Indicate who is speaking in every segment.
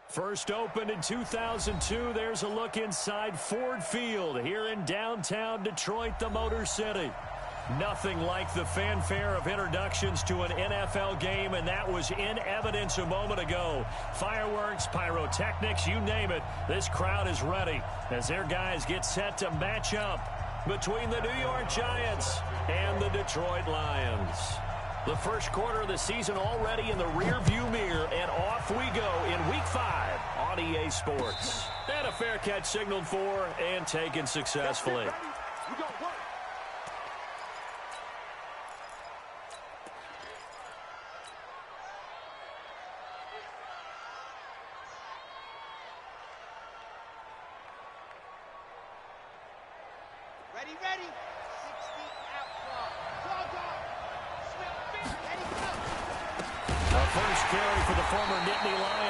Speaker 1: First opened in 2002, there's a look inside Ford Field here in downtown Detroit, the Motor City. Nothing like the fanfare of introductions to an NFL game, and that was in evidence a moment ago. Fireworks, pyrotechnics, you name it, this crowd is ready as their guys get set to match up between the New York Giants and the Detroit Lions. The first quarter of the season already in the rearview mirror, and off we go in Week 5 on EA Sports. And a fair catch signaled for and taken successfully.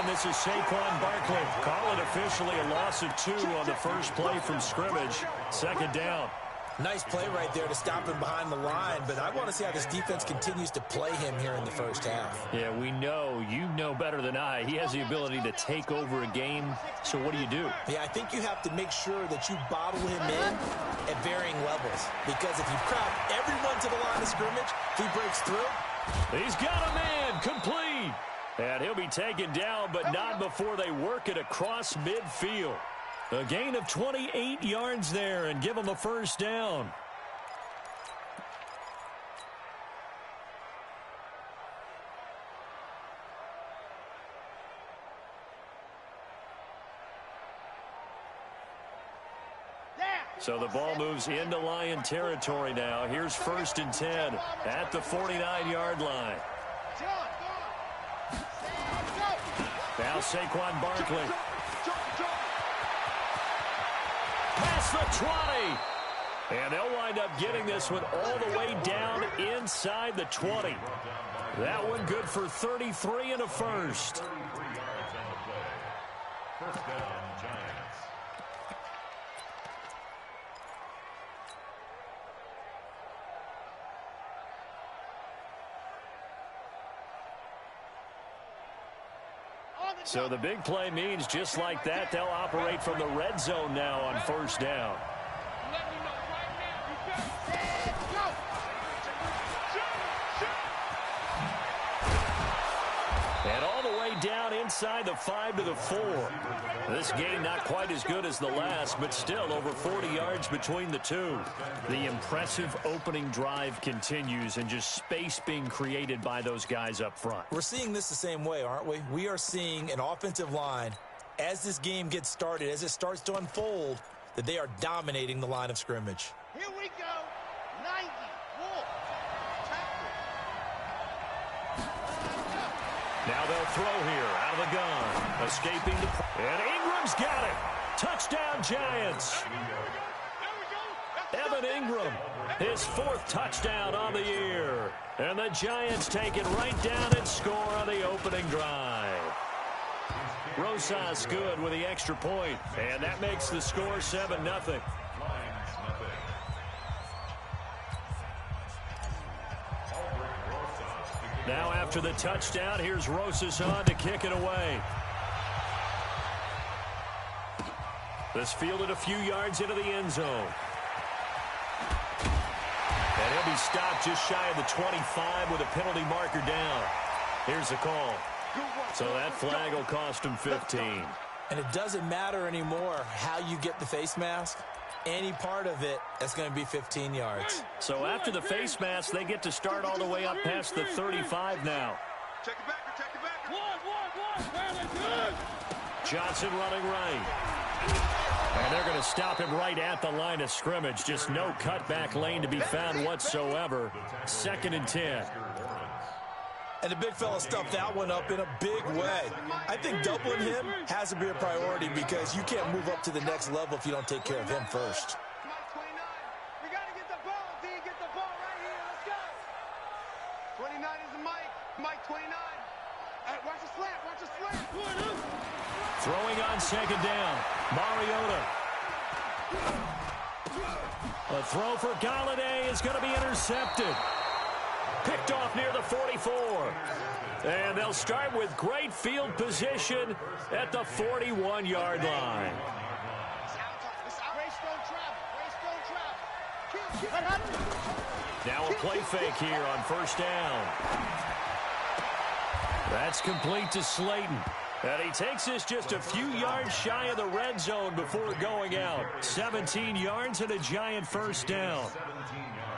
Speaker 1: This is Saquon Barkley. Call it officially a loss of 2 on the first play from scrimmage. Second down.
Speaker 2: Nice play right there to stop him behind the line, but I want to see how this defense continues to play him here in the first half.
Speaker 1: Yeah, we know. You know better than I. He has the ability to take over a game, so what do you do?
Speaker 2: Yeah, I think you have to make sure that you bottle him in at varying levels, because if you crowd everyone to the line of scrimmage, if he breaks through.
Speaker 1: He's got a man, complete. And he'll be taken down, but not before they work it across midfield. A gain of 28 yards there and give him a first down. So the ball moves into Lion territory now. Here's 1st and 10 at the 49-yard line. Now Saquon Barkley. Past the 20. And they'll wind up getting this one all the way down inside the 20. That one good for 33 and a first. First down, Giants. So the big play means just like that, they'll operate from the red zone now on first down. And all the way down inside the 5 to the 4. This game not quite as good as the last, but still over 40 yards between the two. The impressive opening drive continues, and just space being created by those guys up front.
Speaker 2: We're seeing this the same way, aren't we? We are seeing an offensive line, as this game gets started, as it starts to unfold, that they are dominating the line of scrimmage.
Speaker 3: Here we go. 90.
Speaker 1: Now they'll throw here out of the gun. Escaping the... And Ingram's got it. Touchdown, Giants. Evan Ingram, his 4th touchdown on the year. And the Giants take it right down and score on the opening drive. Rosas good with the extra point. And that makes the score 7-0. Now after the touchdown, here's Rosas on to kick it away. This fielded a few yards into the end zone. And he'll be stopped just shy of the 25 with a penalty marker down. Here's the call. So that flag will cost him 15.
Speaker 2: And it doesn't matter anymore how you get the face mask. Any part of it, that's going to be 15 yards.
Speaker 1: So after the face mask, they get to start all the way up past the 35 now.
Speaker 3: Check it back, check it back. One.
Speaker 1: Johnson running right. And they're going to stop him right at the line of scrimmage. Just no cutback lane to be found whatsoever. 2nd and 10.
Speaker 2: And the big fella stuffed that one up in a big way. I think doubling him has to be a priority because you can't move up to the next level if you don't take care of him first.
Speaker 3: We got to get the ball, D. Get the ball right here. Let's go. 29 is the Mike. Mike 29. Hey, watch the slant. Watch the slant.
Speaker 1: Throwing on 2nd down. Mariota. A throw for Galladay is going to be intercepted. picked off near the 44. And they'll start with great field position at the 41-yard line. Now a play fake here on first down. That's complete to Slayton. And he takes this just a few yards shy of the red zone before going out. 17 yards and a giant first down.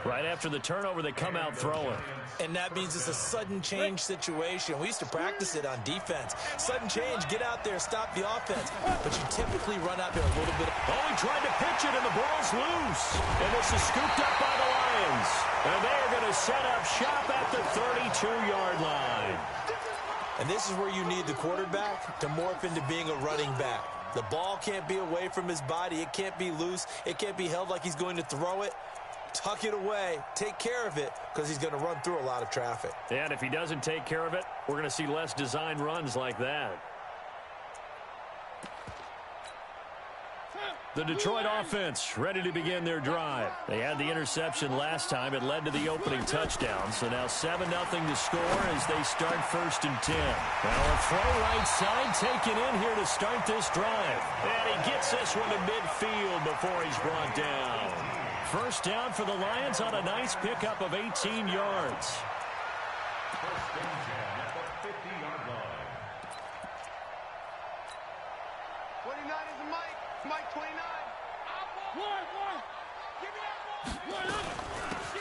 Speaker 1: Right after the turnover, they come out throwing.
Speaker 2: And that means it's a sudden change situation. We used to practice it on defense. Sudden change, get out there, stop the offense. But you typically run out there a little bit.
Speaker 1: Oh, he tried to pitch it, and the ball's loose. And this is scooped up by the Lions. And they are going to set up shop at the 32-yard line.
Speaker 2: And this is where you need the quarterback to morph into being a running back. The ball can't be away from his body. It can't be loose. It can't be held like he's going to throw it. Tuck it away. Take care of it because he's going to run through a lot of traffic.
Speaker 1: And if he doesn't take care of it, we're going to see less design runs like that. The Detroit offense ready to begin their drive. They had the interception last time. It led to the opening touchdown. So now 7-0 to score as they start 1st and 10. Now a throw right side taken in here to start this drive. And he gets this one to midfield before he's brought down. First down for the Lions on a nice pickup of 18 yards.
Speaker 4: First down at the 50-yard line.
Speaker 3: 29 is the Mike. Mike 29.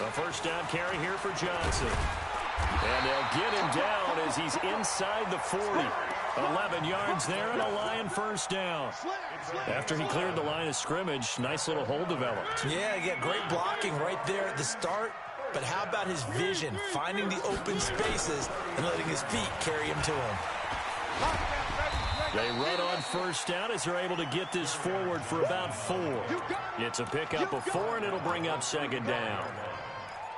Speaker 1: A first down carry here for Johnson. And they'll get him down as he's inside the 40. 11 yards there and a Lion first down. After he cleared the line of scrimmage, nice little hole developed.
Speaker 2: Yeah, he got great blocking right there at the start. But how about his vision, finding the open spaces and letting his feet carry him to him?
Speaker 1: They run on first down as they're able to get this forward for about 4. It's a pickup of 4, and it'll bring up second down.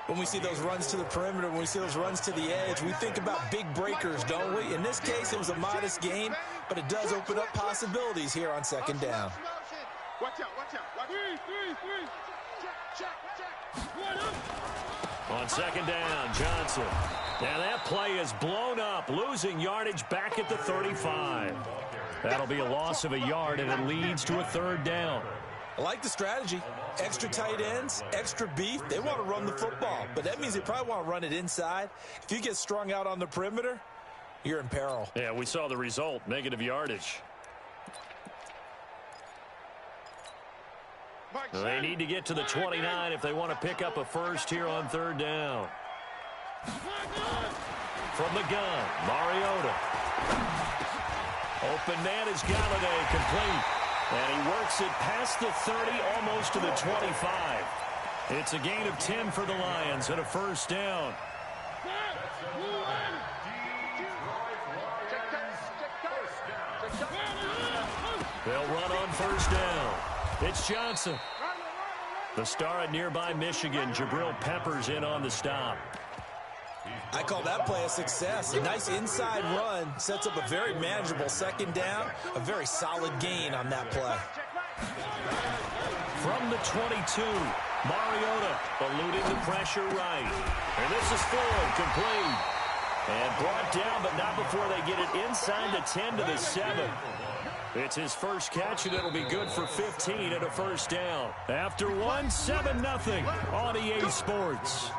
Speaker 2: When we see those runs to the perimeter, when we see those runs to the edge, we think about big breakers, don't we? In this case, it was a modest gain, but it does open up possibilities here on second down.
Speaker 3: Watch out, watch out. Watch out. 3. Check.
Speaker 1: On second down, Johnson. Now that play is blown up, losing yardage back at the 35. That'll be a loss of a yard, and it leads to a third down.
Speaker 2: I like the strategy. Extra tight ends, extra beef. They want to run the football, but that means they probably want to run it inside. If you get strung out on the perimeter, you're in peril.
Speaker 1: Yeah, we saw the result, negative yardage. They need to get to the 29 if they want to pick up a first here on third down. From the gun, Mariota. Open man is Galladay, complete. And he works it past the 30, almost to the 25. It's a gain of 10 for the Lions and a first down. They'll run on first down. It's Johnson. The star at nearby Michigan, Jabril Peppers, in on the stop.
Speaker 2: I call that play a success. A nice inside run sets up a very manageable second down. A very solid gain on that play.
Speaker 1: From the 22, Mariota eluding the pressure right. And this is full, complete. And brought down, but not before they get it inside the 10 to the 7. It's his first catch, and it'll be good for 15 and a first down. After one, 7-0 on EA Sports.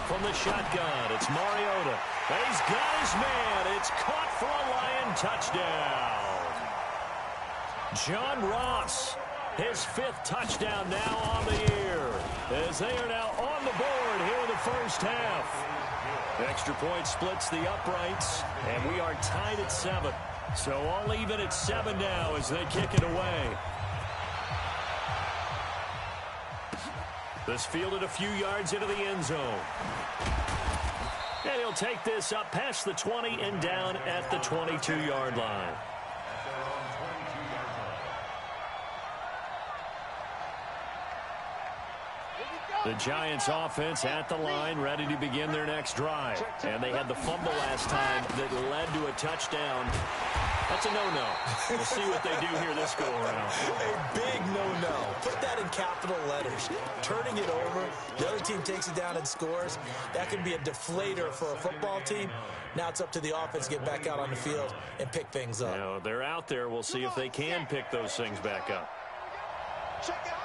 Speaker 1: From the shotgun, it's Mariota. He's got his man. It's caught for a Lion touchdown. John Ross, his 5th touchdown now on the year, as they are now on the board here in the first half. Extra point splits the uprights, and we are tied at 7. So all even at 7 now as they kick it away. This fielded a few yards into the end zone. And he'll take this up past the 20 and down at the 22-yard line. The Giants offense at the line, ready to begin their next drive. And they had the fumble last time that led to a touchdown. That's a no-no. We'll see what they do here this go-around.
Speaker 2: A big no-no. Put that in capital letters. Turning it over, the other team takes it down and scores. That can be a deflator for a football team. Now it's up to the offense to get back out on the field and pick things up.
Speaker 1: You know, they're out there. We'll see if they can pick those things back up.
Speaker 3: Check out.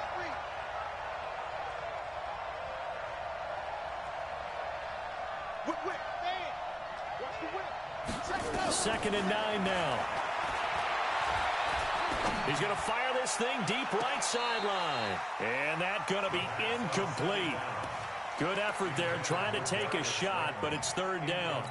Speaker 1: Second and 9 now. He's going to fire this thing deep right sideline. And that's going to be incomplete. Good effort there trying to take a shot, but it's third down.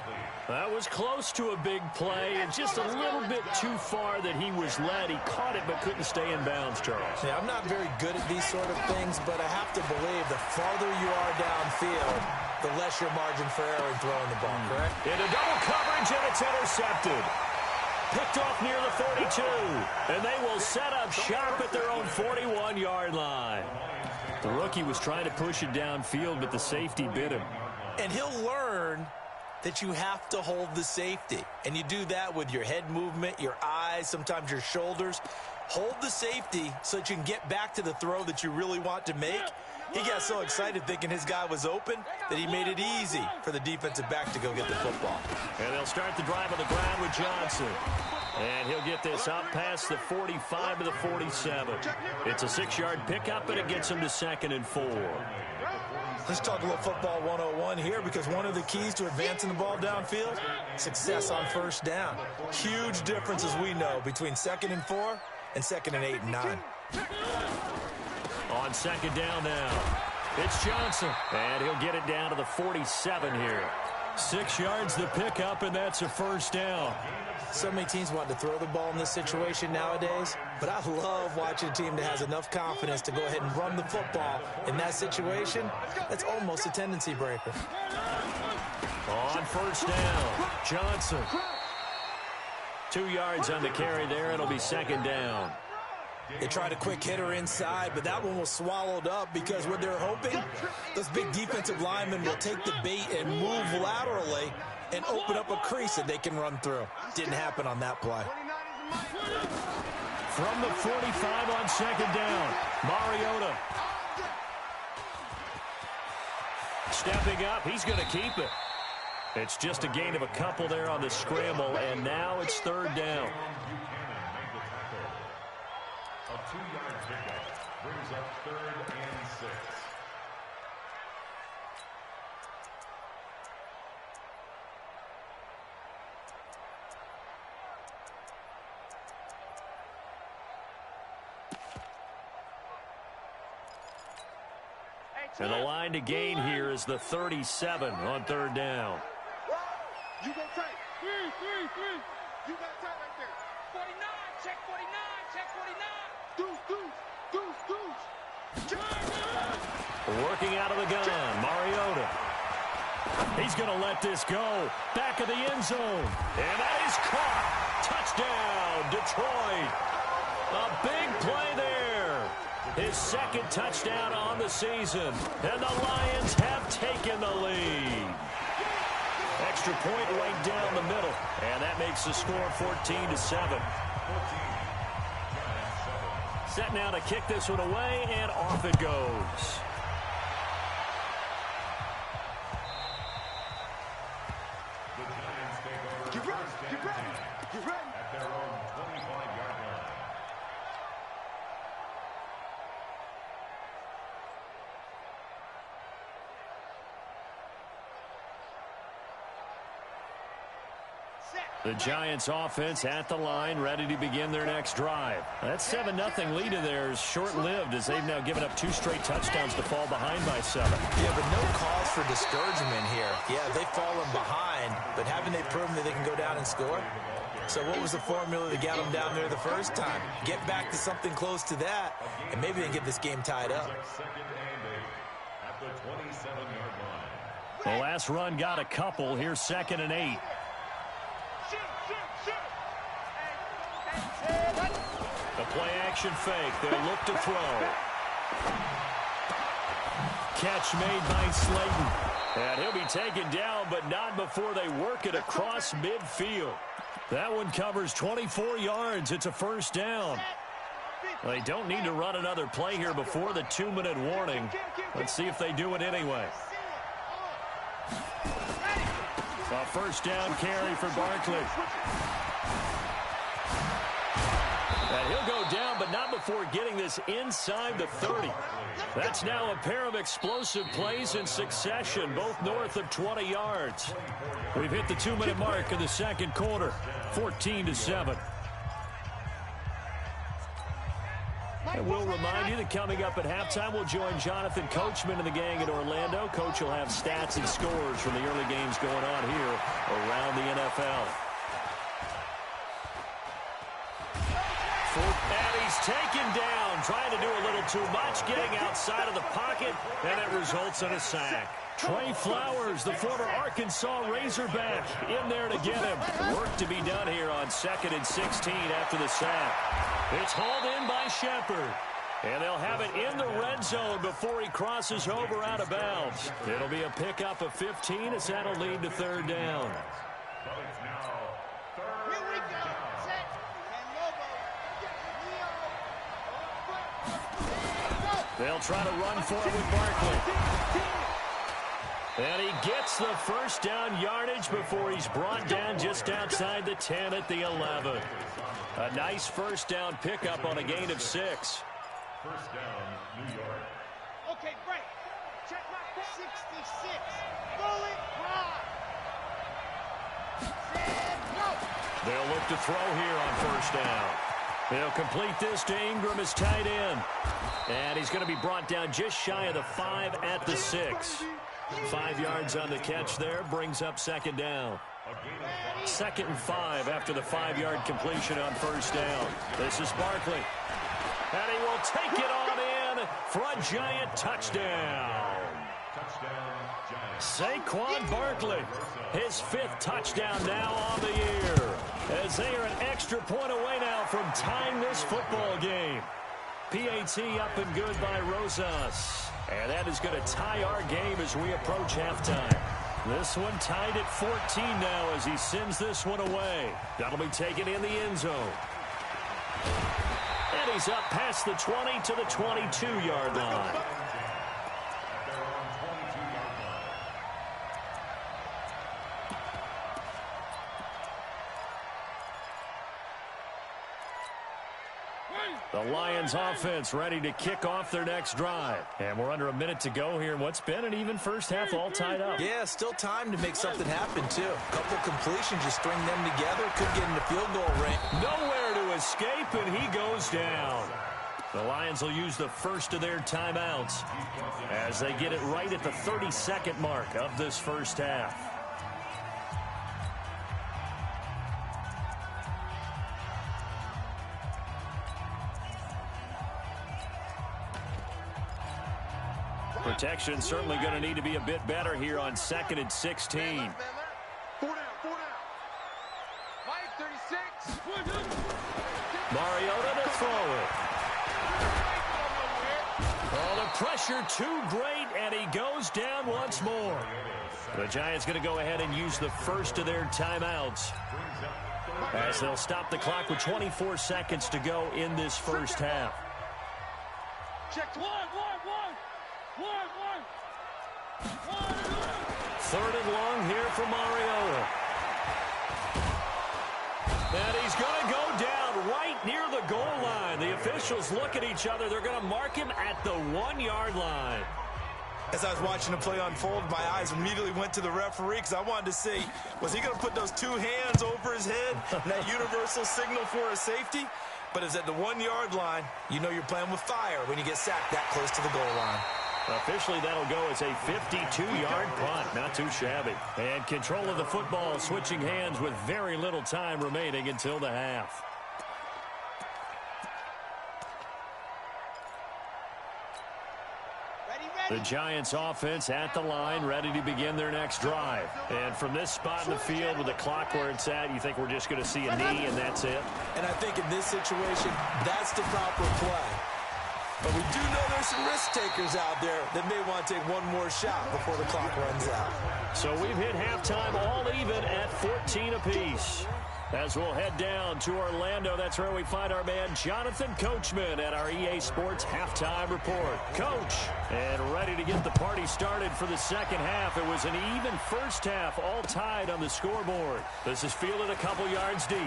Speaker 1: That was close to a big play and just a little bit too far that he was led. He caught it but couldn't stay in bounds, Charles.
Speaker 2: Yeah, I'm not very good at these sort of things, but I have to believe the farther you are downfield, the less your margin for error in throwing the ball, correct?
Speaker 1: Into double coverage, and it's intercepted. Picked off near the 42, and they will set up shop at their own 41-yard line. The rookie was trying to push it downfield, but the safety bit him.
Speaker 2: And he'll learn that you have to hold the safety. And you do that with your head movement, your eyes, sometimes your shoulders. Hold the safety so that you can get back to the throw that you really want to make. He got so excited thinking his guy was open that he made it easy for the defensive back to go get the football.
Speaker 1: And they'll start the drive on the ground with Johnson. And he'll get this up past the 45 to the 47. It's a 6-yard pickup, and it gets him to 2nd and 4.
Speaker 2: Let's talk a little football 101 here, because one of the keys to advancing the ball downfield, success on first down. Huge difference, as we know, between 2nd and 4 and 2nd and 8 and 9.
Speaker 1: On 2nd down now, it's Johnson. And he'll get it down to the 47 here. 6 yards the pickup, and that's a first down.
Speaker 2: So many teams want to throw the ball in this situation nowadays, but I love watching a team that has enough confidence to go ahead and run the football. In that situation, that's almost a tendency breaker.
Speaker 1: On first down, Johnson. 2 yards on the carry there. It'll be 2nd down.
Speaker 2: They tried a quick hitter inside, but that one was swallowed up because what they're hoping, those big defensive linemen will take the bait and move laterally and open up a crease that they can run through. Didn't happen on that play.
Speaker 1: From the 45 on 2nd down, Mariota. Stepping up, he's going to keep it. It's just a gain of a couple there on the scramble, and now it's 3rd down.
Speaker 4: A 2-yard pickup brings up 3rd and 6.
Speaker 1: And the line to gain here is the 37 on 3rd down.
Speaker 3: You go tight. You got tight right there. 49, check 49, check 49. Deuce.
Speaker 1: Working out of the gun, Mariota. He's going to let this go. Back of the end zone. And that is caught. Touchdown, Detroit. A big play there. His 2nd touchdown on the season. And the Lions have taken the lead. Extra point right down the middle. And that makes the score 14-7. Set now to kick this one away, and off it goes.
Speaker 3: Get ready.
Speaker 4: At their own 25-yard line.
Speaker 1: The Giants offense at the line, ready to begin their next drive. That 7-0 lead of theirs short-lived as they've now given up 2 straight touchdowns to fall behind by 7.
Speaker 2: Yeah, but no cause for discouragement here. Yeah, they've fallen behind, but haven't they proven that they can go down and score? So what was the formula that got them down there the first time? Get back to something close to that, and maybe they can get this game tied up.
Speaker 4: 2nd and 8 at the 27-yard line.
Speaker 1: The last run got a couple. Here's 2nd and 8. The play-action fake. They look to throw. catch made by Slayton. And he'll be taken down, but not before they work it across midfield. That one covers 24 yards. It's a first down. They don't need to run another play here before the 2-minute warning. Let's see if they do it anyway. A first down carry for Barkley. And he'll go down, but not before getting this inside the 30. That's now a pair of explosive plays in succession, both north of 20 yards. We've hit the 2-minute mark in the second quarter, 14-7. And we'll remind you that coming up at halftime, we'll join Jonathan Coachman and the gang at Orlando. Coach will have stats and scores from the early games going on here around the NFL. And he's taken down, trying to do a little too much, getting outside of the pocket, and it results in a sack. Trey Flowers, the former Arkansas Razorback, in there to get him. Work to be done here on 2nd and 16 after the sack. It's hauled in by Shepard. And they'll have it in the red zone before he crosses over out of bounds. It'll be a pickup of 15 as that'll lead to third down. They'll try to run for it with Barkley. And he gets the first down yardage before he's brought down just outside the 10 at the 11. A nice first down pickup on a gain of 6.
Speaker 4: First down, New York.
Speaker 3: Okay, break. Check my 66. Bullet high. No.
Speaker 1: They'll look to throw here on first down. They'll complete this to Ingram as tight end. And he's going to be brought down just shy of the 5 at the 6. 5 yards on the catch there, brings up second down. 2nd and 5 after the 5-yard completion on first down. This is Barkley. And he will take it on in for a giant touchdown. Saquon Barkley, his 5th touchdown now on the year. As they are an extra point away now from tying this football game. PAT up and good by Rosas. And that is going to tie our game as we approach halftime. This one tied at 14 now as he sends this one away. That'll be taken in the end zone. And he's up past the 20 to the 22-yard line. The Lions offense ready to kick off their next drive. And we're under a minute to go here in what's been an even first half, all tied up.
Speaker 2: Yeah, still time to make something happen, too. A couple completions, just string them together. Could get in the field goal range.
Speaker 1: Nowhere to escape, and he goes down. The Lions will use the first of their timeouts as they get it right at the 32nd mark of this first half. Protection certainly going to need to be a bit better here on 2nd and 16.
Speaker 3: 4 down. Mike, 36.
Speaker 1: Mariota to throw it. Oh, the pressure too great, and he goes down once more. The Giants going to go ahead and use the first of their timeouts as they'll stop the clock with 24 seconds to go in this first half.
Speaker 3: Check one.
Speaker 1: 3rd and long here for Mariota. And he's going to go down right near the goal line. The officials look at each other. They're going to mark him at the 1-yard line.
Speaker 2: As I was watching the play unfold, my eyes immediately went to the referee because I wanted to see, was he going to put those 2 hands over his head, that universal signal for a safety? But it's at the 1-yard line. You know you're playing with fire when you get sacked that close to the goal line.
Speaker 1: Officially, that'll go as a 52-yard punt. Not too shabby. And control of the football switching hands with very little time remaining until the half. The Giants offense at the line, ready to begin their next drive. And from this spot in the field with the clock where it's at, you think we're just going to see a knee and that's it?
Speaker 2: And I think in this situation, that's the proper play. But we do know there's some risk takers out there that may want to take one more shot before the clock runs out.
Speaker 1: So we've hit halftime all even at 14 apiece. As we'll head down to Orlando, that's where we find our man Jonathan Coachman at our EA Sports Halftime Report. Coach, and ready to get the party started for the second half. It was an even first half, all tied on the scoreboard. This is fielded a couple yards deep.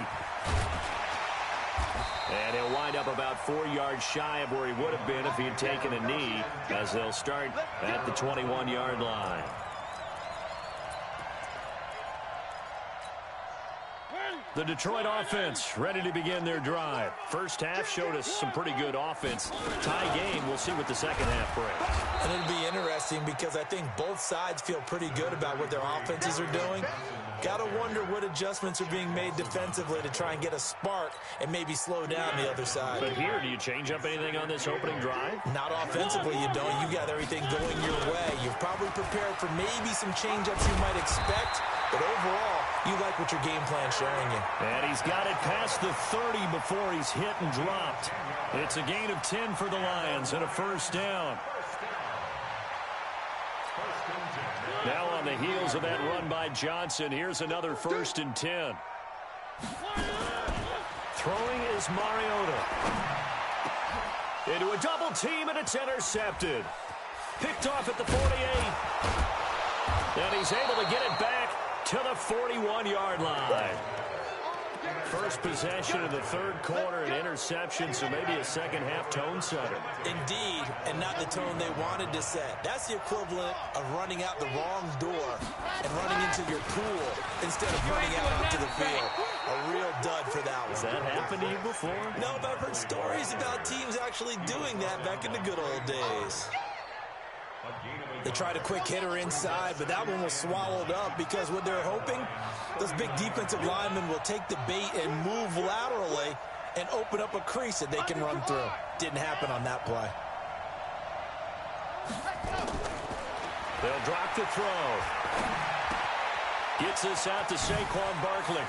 Speaker 1: And he'll wind up about 4 yards shy of where he would have been if he had taken a knee, as they'll start at the 21-yard line. The Detroit offense ready to begin their drive. First half showed us some pretty good offense. Tie game, we'll see what the second half brings.
Speaker 2: And it'll be interesting because I think both sides feel pretty good about what their offenses are doing. Got to wonder what adjustments are being made defensively to try and get a spark and maybe slow down the other side.
Speaker 1: But here, do you change up anything on this opening drive?
Speaker 2: Not offensively, you don't. You got everything going your way. You've probably prepared for maybe some change-ups you might expect, but overall, you like what your game plan's showing you.
Speaker 1: And he's got it past the 30 before he's hit and dropped. It's a gain of 10 for the Lions and a first down. Now on the heels of that run by Johnson, here's another 1st and 10. Throwing is Mariota. Into a double team, and it's intercepted. Picked off at the 48. And he's able to get it back to the 41-yard line. First possession of the third quarter, an interception, so maybe a second-half tone setter.
Speaker 2: Indeed, and not the tone they wanted to set. That's the equivalent of running out the wrong door and running into your pool instead of running out onto the field. A real dud for that one.
Speaker 1: Has that happened to you before?
Speaker 2: No, but I've heard stories about teams actually doing that back in the good old days. They tried a quick hitter inside, but that one was swallowed up because what they're hoping, those big defensive linemen will take the bait and move laterally and open up a crease that they can run through. Didn't happen on that play.
Speaker 1: They'll drop the throw. Gets this out to Saquon Barkley.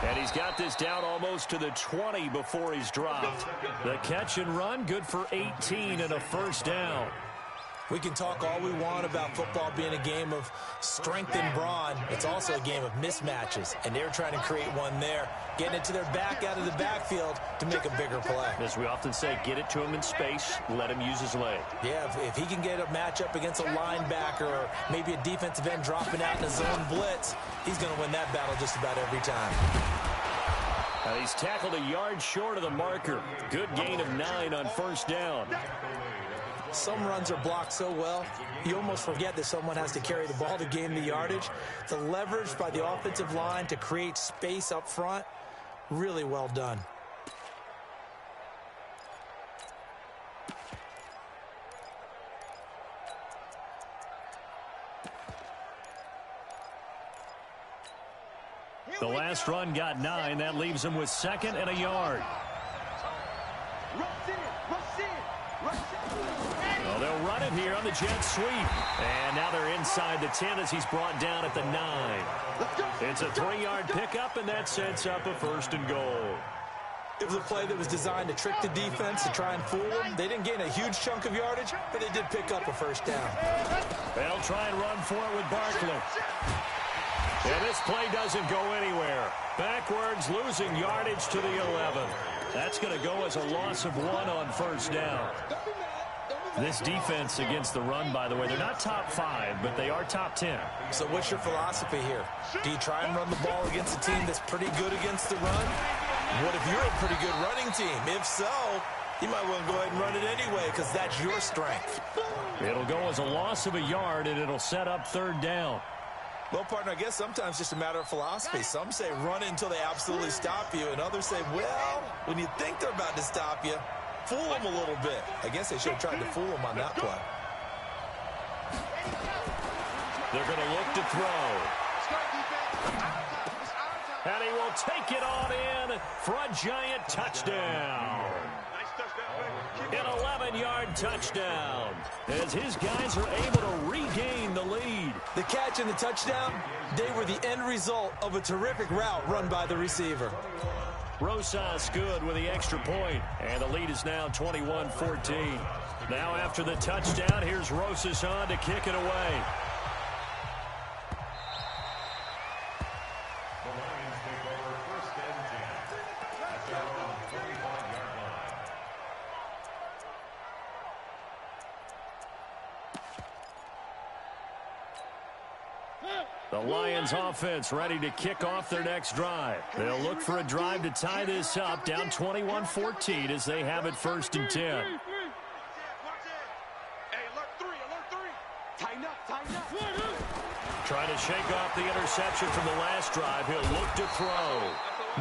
Speaker 1: And he's got this down almost to the 20 before he's dropped. The catch and run, good for 18 and a first down.
Speaker 2: We can talk all we want about football being a game of strength and brawn. It's also a game of mismatches, and they're trying to create one there, getting it to their back out of the backfield to make a bigger play.
Speaker 1: As we often say, get it to him in space, let him use his leg.
Speaker 2: Yeah, if he can get a matchup against a linebacker or maybe a defensive end dropping out in a zone blitz, he's going to win that battle just about every time.
Speaker 1: Now he's tackled a yard short of the marker. Good gain of 9 on first down.
Speaker 2: Some runs are blocked so well, you almost forget that someone has to carry the ball to gain the yardage. The leverage by the offensive line to create space up front, really well done.
Speaker 1: The last run got 9. That leaves him with 2nd and a yard. Well, they'll run it here on the jet sweep. And now they're inside the 10 as he's brought down at the 9. It's a 3-yard pickup, and that sets up a 1st and goal.
Speaker 2: It was a play that was designed to trick the defense, to try and fool them. They didn't gain a huge chunk of yardage, but they did pick up a first down.
Speaker 1: They'll try and run for it with Barkley. And this play doesn't go anywhere. Backwards, losing yardage to the 11. That's going to go as a loss of 1 on first down. This defense against the run, by the way, they're not top 5, but they are top 10.
Speaker 2: So what's your philosophy here? Do you try and run the ball against a team that's pretty good against the run? What if you're a pretty good running team? If so, you might want to go ahead and run it anyway because that's your strength.
Speaker 1: It'll go as a loss of a yard, and it'll set up 3rd down.
Speaker 2: Well, partner, I guess sometimes it's just a matter of philosophy. Some say run it until they absolutely stop you, and others say, well, when you think they're about to stop you, fool them a little bit. I guess they should have tried to fool them on that play.
Speaker 1: They're going to look to throw. And he will take it on in for a giant touchdown. An 11-yard touchdown as his guys are able to regain the lead.
Speaker 2: The catch and the touchdown, they were the end result of a terrific route run by the receiver.
Speaker 1: Rosas good with the extra point, and the lead is now 21-14. Now after the touchdown, here's Rosas on to kick it away.
Speaker 4: The Lions take over 1st and 10 at their own 45-yard line.
Speaker 1: The Lions offense ready to kick off their next drive. They'll look for a drive to tie this up, down 21-14 as they have it 1st and 10. Trying to shake off the interception from the last drive. He'll look to throw.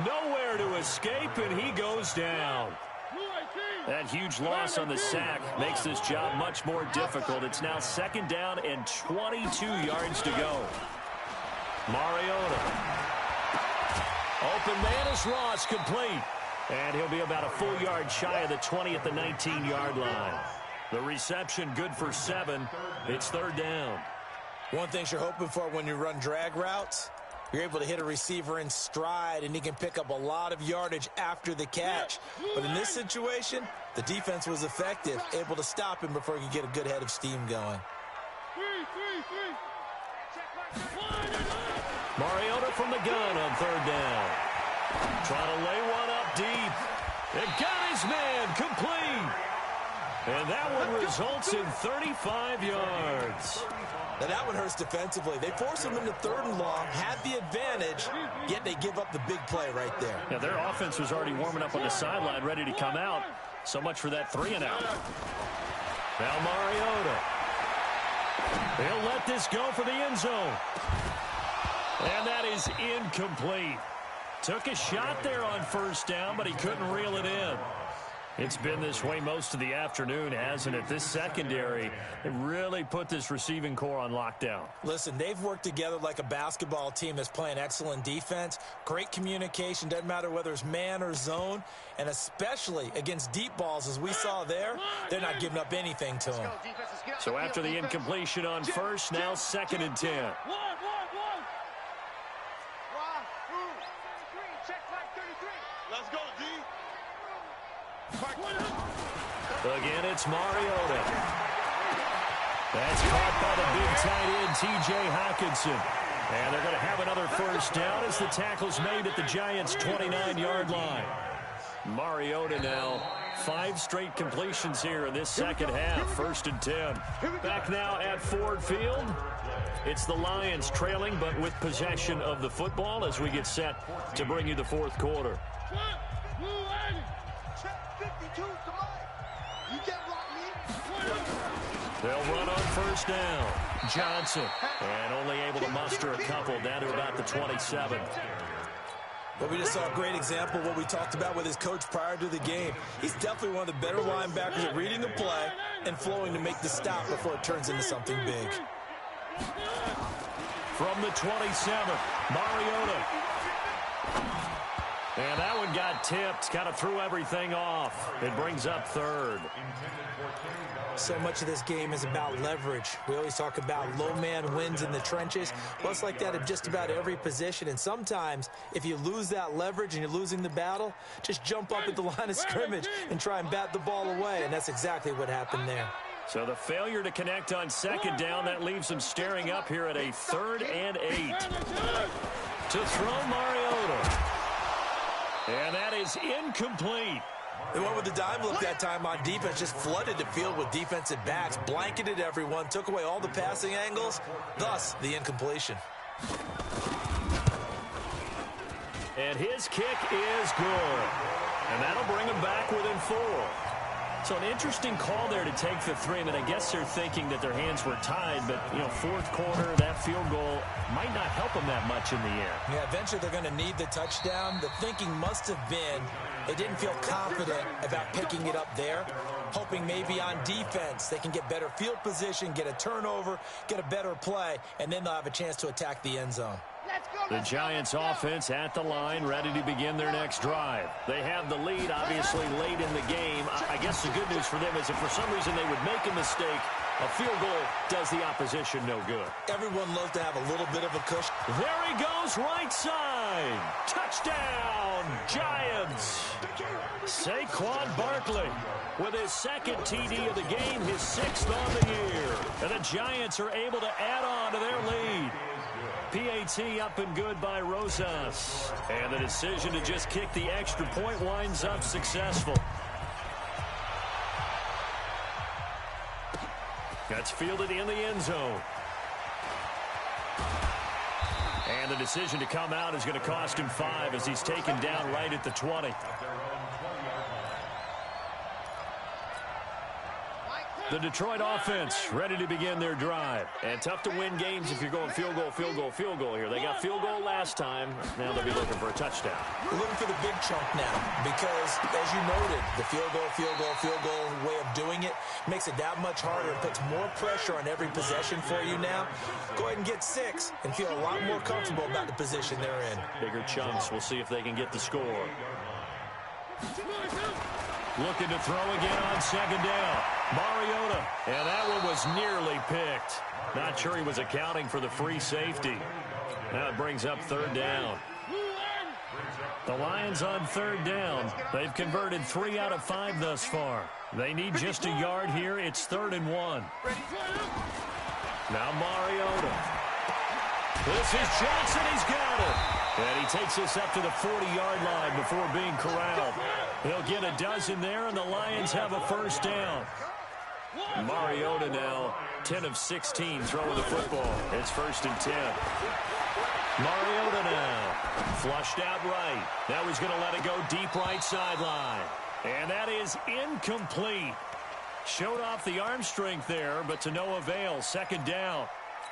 Speaker 1: Nowhere to escape, and he goes down. That huge loss on the sack makes this job much more difficult. It's now 2nd down and 22 yards to go. Mariota. Open man is Ross, complete. And he'll be about a full yard shy of the 20 at the 19-yard line. The reception good for 7. It's 3rd down.
Speaker 2: One thing you're hoping for when you run drag routes, you're able to hit a receiver in stride, and he can pick up a lot of yardage after the catch. But in this situation, the defense was effective, able to stop him before he could get a good head of steam going.
Speaker 1: Mariota from the gun on 3rd down. Trying to lay one up deep. It got his man complete. And that one results in 35 yards.
Speaker 2: Now that one hurts defensively. They force him into 3rd and long, had the advantage, yet they give up the big play right there.
Speaker 1: Yeah, their offense was already warming up on the sideline, ready to come out. So much for that 3-and-out. Now Mariota. He'll let this go for the end zone. And that is incomplete. Took a shot there on 1st down, but he couldn't reel it in. It's been this way most of the afternoon, hasn't it? This secondary, they really put this receiving core on lockdown.
Speaker 2: Listen, they've worked together like a basketball team that's playing excellent defense. Great communication, doesn't matter whether it's man or zone. And especially against deep balls, as we saw there, they're not giving up anything to them.
Speaker 1: So after the incompletion on 1st, now 2nd and 10.
Speaker 3: Let's go, D.
Speaker 1: Again, it's Mariota. That's caught by the big tight end, T.J. Hockenson. And they're going to have another 1st down as the tackle's made at the Giants' 29-yard line. Mariota now, 5 straight completions here in this second half, 1st and 10. Back now at Ford Field. It's the Lions trailing, but with possession of the football as we get set to bring you the 4th quarter. They'll run on 1st down. Johnson, and only able to muster a couple down to about the 27.
Speaker 2: But we just saw a great example of what we talked about with his coach prior to the game. He's definitely one of the better linebackers at reading the play and flowing to make the stop before it turns into something big.
Speaker 1: From the 27, Mariota. And that one got tipped, kind of threw everything off. It brings up 3rd.
Speaker 2: So much of this game is about leverage. We always talk about low man wins in the trenches. Well, it's like that in just about every position. And sometimes, if you lose that leverage and you're losing the battle, just jump up at the line of scrimmage and try and bat the ball away. And that's exactly what happened there.
Speaker 1: So the failure to connect on 2nd down, that leaves them staring up here at a 3rd and 8. To throw Mariota. And that is incomplete.
Speaker 2: They went with the dime look that time on defense, just flooded the field with defensive backs, blanketed everyone, took away all the passing angles, thus the incompletion.
Speaker 1: And his kick is good. And that'll bring him back within 4. So an interesting call there to take the 3. I mean, I guess they're thinking that their hands were tied, but, 4th quarter, that field goal might not help them that much in the air.
Speaker 2: Yeah, eventually they're going to need the touchdown. The thinking must have been they didn't feel confident about picking it up there, hoping maybe on defense they can get better field position, get a turnover, get a better play, and then they'll have a chance to attack the end zone.
Speaker 1: The Giants offense at the line, ready to begin their next drive. They have the lead, obviously, late in the game. I guess the good news for them is if for some reason they would make a mistake A field goal does the opposition no good.
Speaker 2: Everyone loves to have a little bit of a cushion.
Speaker 1: There he goes, right side. Touchdown, Giants. Saquon Barkley with his second TD of the game, his 6th on the year. And the Giants are able to add on to their lead. PAT up and good by Rosas. And the decision to just kick the extra point winds up successful. That's fielded in the end zone. And the decision to come out is going to cost him 5 as he's taken down right at the 20. The Detroit offense ready to begin their drive. And tough to win games if you're going field goal, field goal, field goal here. They got field goal last time. Now they'll be looking for a touchdown.
Speaker 2: We're looking for the big chunk now because, as you noted, the field goal way of doing it makes it that much harder and puts more pressure on every possession for you now. Go ahead and get 6 and feel a lot more comfortable about the position they're in.
Speaker 1: Bigger chunks. We'll see if they can get the score. Looking to throw again on second down. Mariota. And that one was nearly picked. Not sure he was accounting for the free safety. Now it brings up 3rd down. The Lions on 3rd down. They've converted 3 out of 5 thus far. They need just a yard here. It's 3rd and 1. Now Mariota. This is Johnson. He's got it. And he takes us up to the 40-yard line before being corralled. He'll get a dozen there, and the Lions have a 1st down. Mariota now 10 of 16 throwing the football. It's 1st and 10. Mariota now flushed out right. Now he's going to let it go deep right sideline. And that is incomplete. Showed off the arm strength there, but to no avail. 2nd down.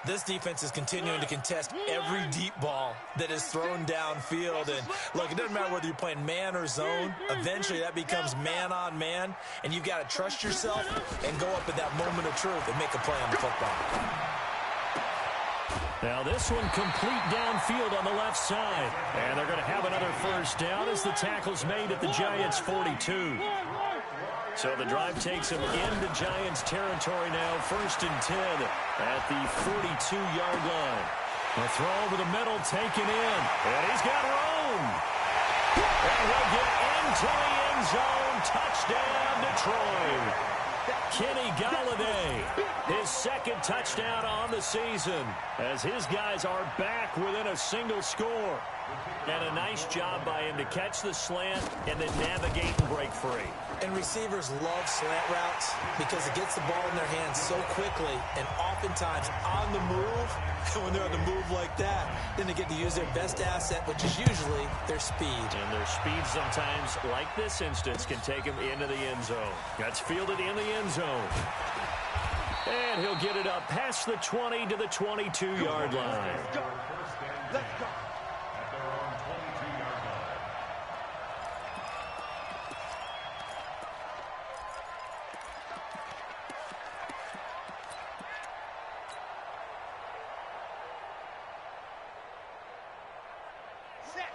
Speaker 2: This defense is continuing to contest every deep ball that is thrown downfield. And, look, it doesn't matter whether you're playing man or zone. Eventually, that becomes man-on-man, and you've got to trust yourself and go up at that moment of truth and make a play on the football.
Speaker 1: Now this one complete downfield on the left side. And they're going to have another 1st down as the tackle's made at the Giants' 42. So the drive takes him into Giants territory now. 1st and 10 at the 42-yard line. A throw over the middle taken in. And he's got room. And he'll get into the end zone. Touchdown, Detroit. Kenny Galladay, his 2nd touchdown on the season as his guys are back within a single score. And a nice job by him to catch the slant and then navigate and break free.
Speaker 2: And receivers love slant routes because it gets the ball in their hands so quickly and oftentimes on the move. And when they're on the move like that, then they get to use their best asset, which is usually their speed.
Speaker 1: And their speed sometimes, like this instance, can take them into the end zone. That's fielded in the end zone. And he'll get it up past the 20 to the 22-yard line.
Speaker 3: Let's go.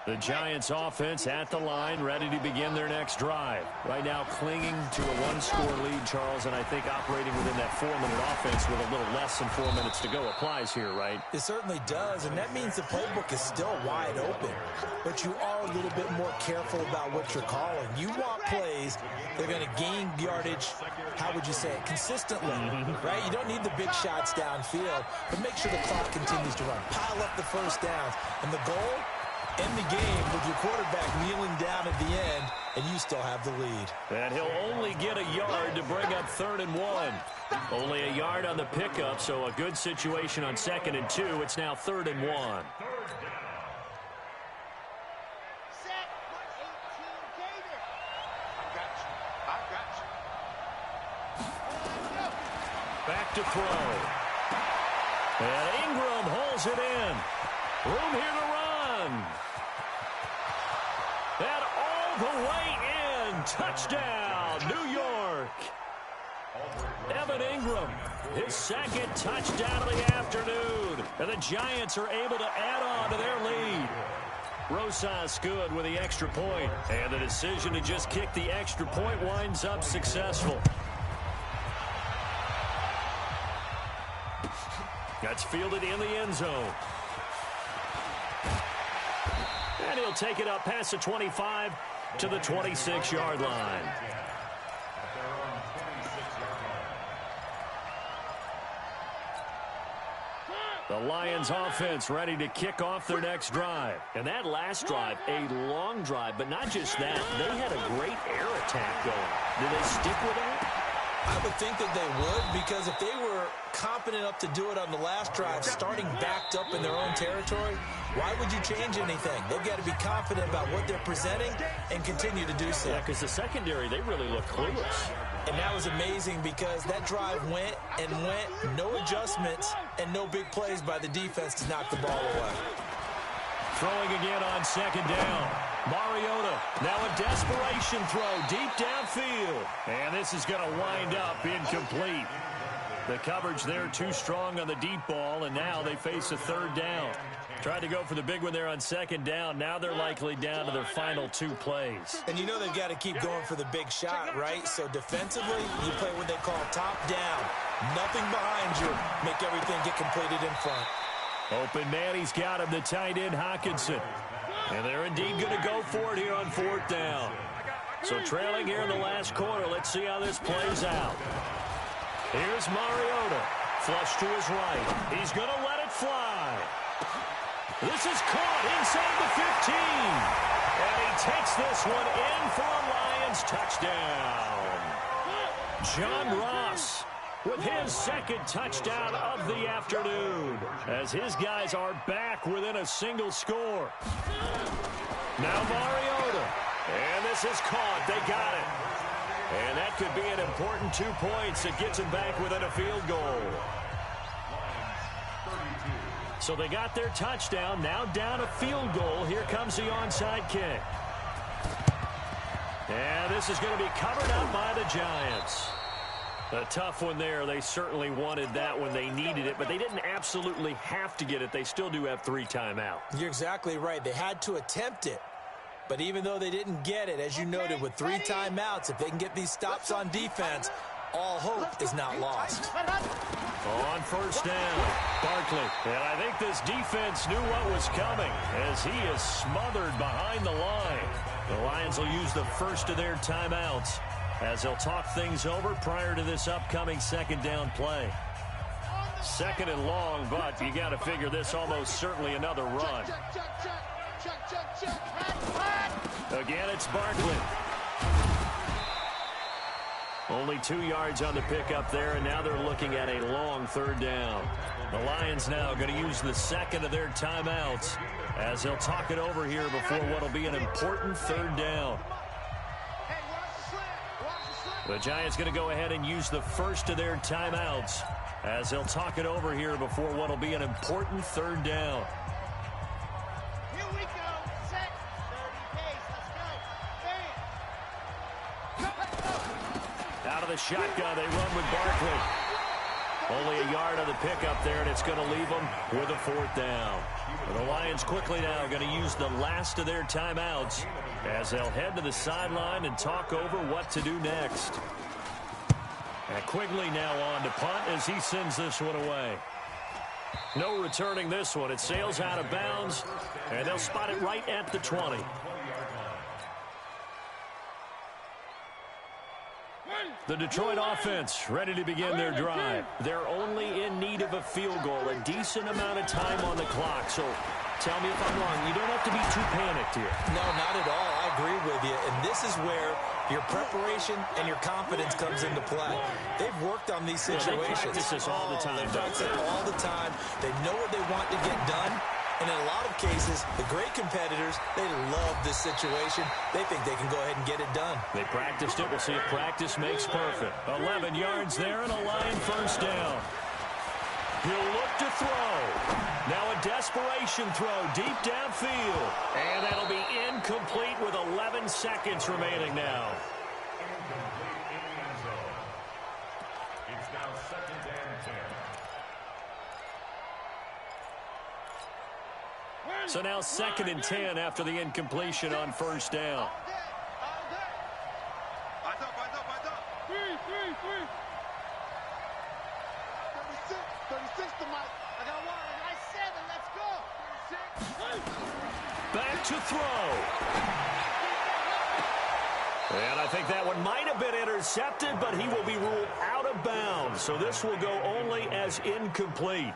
Speaker 1: The Giants offense at the line, ready to begin their next drive. Right now clinging to a 1-score lead, Charles, and I think operating within that 4-minute offense with a little less than 4 minutes to go applies here, right?
Speaker 2: It certainly does, and that means the playbook is still wide open. But you are a little bit more careful about what you're calling. You want plays that are going to gain yardage, how would you say it, consistently, right? You don't need the big shots downfield, but make sure the clock continues to run. Pile up the 1st downs, and the goal? End the game with your quarterback kneeling down at the end, and you still have the lead.
Speaker 1: And he'll only get a yard to bring up 3rd and 1. Only a yard on the pickup, so a good situation on 2nd and 2. It's now 3rd and 1.
Speaker 3: Set. 18, David. I got you.
Speaker 1: Back to throw. And Ingram holds it in. Room here to run. And all the way in. Touchdown, New York. Evan Ingram, his 2nd touchdown of the afternoon. And the Giants are able to add on to their lead. Rosas good with the extra point. And the decision to just kick the extra point winds up successful. That's fielded in the end zone. And he'll take it up past the 25 to the 26-yard line. The Lions offense ready to kick off their next drive. And that last drive, a long drive, but not just that. They had a great air attack going. Did they stick with that?
Speaker 2: I would think that they would, because if they were competent enough to do it on the last drive, starting backed up in their own territory, why would you change anything? They've got to be confident about what they're presenting and continue to do so.
Speaker 1: Yeah, because the secondary, they really look clueless.
Speaker 2: And that was amazing because that drive went and went, no adjustments and no big plays by the defense to knock the ball away.
Speaker 1: Throwing again on second down. Mariota, now a desperation throw deep downfield. And this is going to wind up incomplete. The coverage there too strong on the deep ball, and now they face a third down. Tried to go for the big one there on second down. Now they're likely down to their final 2 plays.
Speaker 2: And you know they've got to keep going for the big shot, right? So defensively, you play what they call top down. Nothing behind you. Make everything get completed in front.
Speaker 1: Open man, he's got him, the tight end Hockenson. And they're indeed going to go for it here on 4th down. So trailing here in the last quarter, let's see how this plays out. Here's Mariota. Flush to his right. He's going to let it fly. This is caught inside the 15. And he takes this one in for a Lions touchdown. John Ross with his second touchdown of the afternoon, as his guys are back within a single score. Now Mariota, and this is caught. They got it. And that could be an important 2 points that gets him back within a field goal. So they got their touchdown, now down a field goal. Here comes the onside kick. And this is going to be covered up by the Giants. A tough one there. They certainly wanted that when they needed it, but they didn't absolutely have to get it. They still do have 3 timeouts.
Speaker 2: You're exactly right. They had to attempt it. But even though they didn't get it, as you noted, with 3 timeouts, if they can get these stops on defense, all hope is not lost.
Speaker 1: On first down, Barkley. And I think this defense knew what was coming as he is smothered behind the line. The Lions will use the first of their timeouts as they'll talk things over prior to this upcoming second down play. Second and long, but you got to figure this almost certainly another run. Again, it's Barkley. Only 2 yards on the pickup there, and now they're looking at a long third down. The Lions now going to use the second of their timeouts as they'll talk it over here before what will be an important third down. The Giants going to go ahead and use the first of their timeouts as they'll talk it over here before what will be an important third down.
Speaker 3: Here we go. Set. 30 pace. Let's go.
Speaker 1: Out of the shotgun, they run with Barkley. Only a yard on the pickup there, and it's going to leave them with a 4th down. The Lions quickly now going to use the last of their timeouts as they'll head to the sideline and talk over what to do next. And Quigley now on to punt as he sends this one away. No returning this one. It sails out of bounds, and they'll spot it right at the 20. The Detroit offense ready to begin their drive. They're only in need of a field goal, a decent amount of time on the clock. So tell me if I'm wrong. You don't have to be too panicked here.
Speaker 2: No, not at all. I agree with you. And this is where your preparation and your confidence comes into play. They've worked on these situations.
Speaker 1: They practice this all the time.
Speaker 2: They practice it all the time. They know what they want to get done. And in a lot of cases, the great competitors, they love this situation. They think they can go ahead and get it done.
Speaker 1: They practiced it. We'll see if practice makes perfect. 11 yards there and a line first down. He'll look to throw. Now a desperation throw deep downfield. And that'll be incomplete with 11 seconds remaining now.
Speaker 4: It's now 2nd and 10.
Speaker 1: So now 2nd and 10 after the incompletion on first down.
Speaker 3: Eyes up. 36 to Mike. I
Speaker 1: Back to throw. And I think that one might have been intercepted, but he will be ruled out of bounds. So this will go only as incomplete.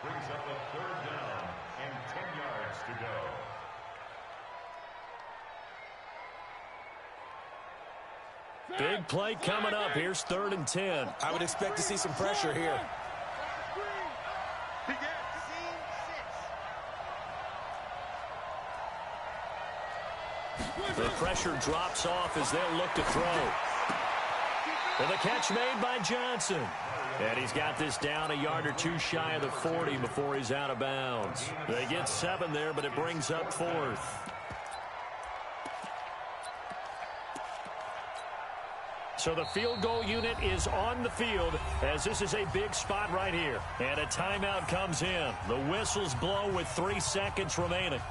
Speaker 4: Brings up a third down and 10 yards to go.
Speaker 1: Big play coming up. Here's 3rd and 10.
Speaker 2: I would expect to see some pressure here.
Speaker 1: The pressure drops off as they'll look to throw. And the catch made by Johnson. And he's got this down a yard or two shy of the 40 before he's out of bounds. They get 7 there, but it brings up 4th. So the field goal unit is on the field as this is a big spot right here. And a timeout comes in. The whistles blow with 3 seconds remaining.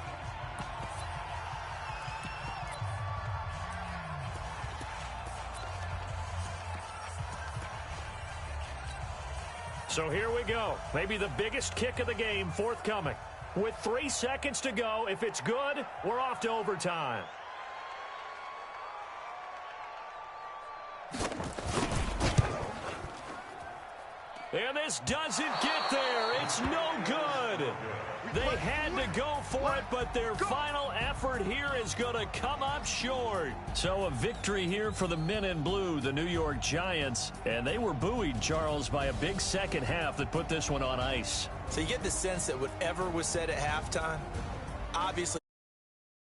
Speaker 1: So here we go. Maybe the biggest kick of the game forthcoming. With 3 seconds to go, if it's good, we're off to overtime. And this doesn't get there. It's no good. They had to go for it, but their final effort here is going to come up short. So a victory here for the men in blue, the New York Giants. And they were buoyed, Charles, by a big second half that put this one on ice.
Speaker 2: So you get the sense that whatever was said at halftime, obviously